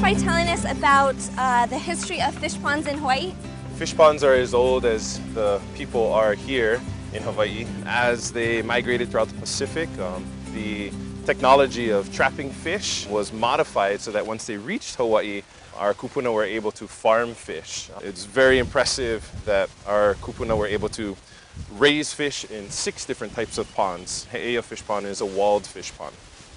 by telling us about the history of fish ponds in Hawaii? Fish ponds are as old as the people are here in Hawaii. As they migrated throughout the Pacific, the technology of trapping fish was modified so that once they reached Hawaii, our kupuna were able to farm fish. It's very impressive that our kupuna were able to raise fish in 6 different types of ponds. Heeia Fishpond is a walled fish pond.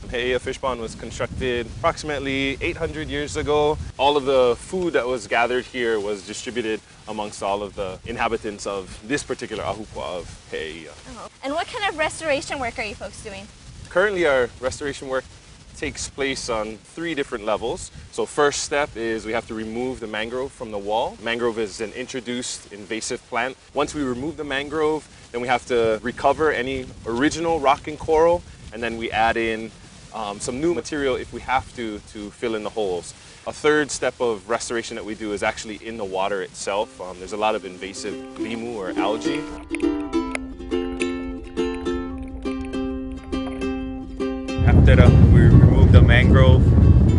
Heeia Fishpond was constructed approximately 800 years ago. All of the food that was gathered here was distributed amongst all of the inhabitants of this particular ahupua of Heeia. Oh. And what kind of restoration work are you folks doing? Currently, our restoration work takes place on 3 different levels. So first step is we have to remove the mangrove from the wall. Mangrove is an introduced invasive plant. Once we remove the mangrove, then we have to recover any original rock and coral, and then we add in some new material if we have to fill in the holes. A third step of restoration that we do is actually in the water itself. There's a lot of invasive limu or algae. After we removed the mangrove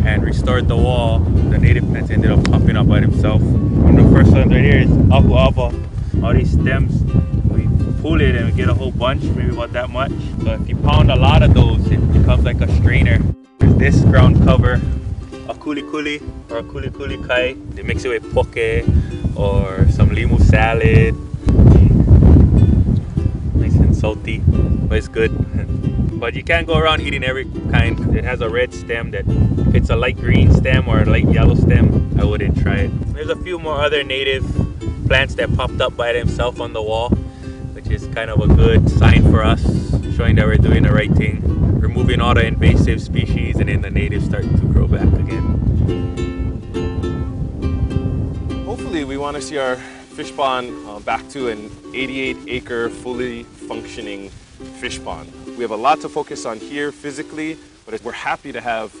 and restored the wall, the native plants ended up popping up by themselves. One of the first ones right here is apu. All these stems, we pull it and we get a whole bunch, maybe about that much. So if you pound a lot of those, it becomes like a strainer. There's this ground cover, a kuli or a kuli kai. They mix it with poke or some limu salad. Nice and salty, but it's good. But you can't go around eating every kind. It has a red stem that if it's a light green stem or a light yellow stem, I wouldn't try it. There's a few more other native plants that popped up by themselves on the wall, which is kind of a good sign for us, showing that we're doing the right thing, removing all the invasive species, and then the natives start to grow back again. Hopefully we want to see our fish pond back to an 88-acre fully functioning fish pond. We have a lot to focus on here physically, but we're happy to have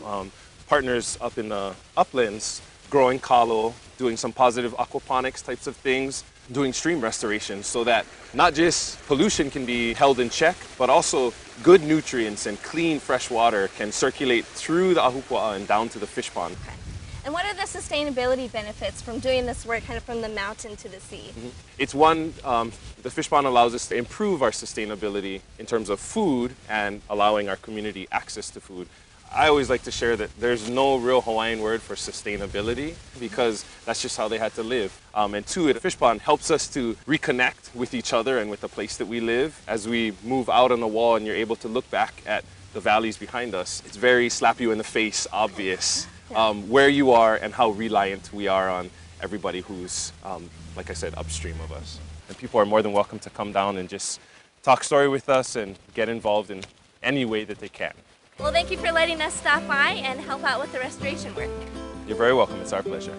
partners up in the uplands growing kalo, doing some positive aquaponics types of things, doing stream restoration so that not just pollution can be held in check, but also good nutrients and clean fresh water can circulate through the ahupua and down to the fish pond. Okay. And what are the sustainability benefits from doing this work kind of from the mountain to the sea? It's one, the fish pond allows us to improve our sustainability in terms of food and allowing our community access to food. I always like to share that there's no real Hawaiian word for sustainability because that's just how they had to live. And 2, the fish pond helps us to reconnect with each other and with the place that we live. As we move out on the wall and you're able to look back at the valleys behind us, it's very slap you in the face obvious where you are and how reliant we are on everybody who's, like I said, upstream of us. And people are more than welcome to come down and just talk story with us and get involved in any way that they can. Well, thank you for letting us stop by and help out with the restoration work. You're very welcome. It's our pleasure.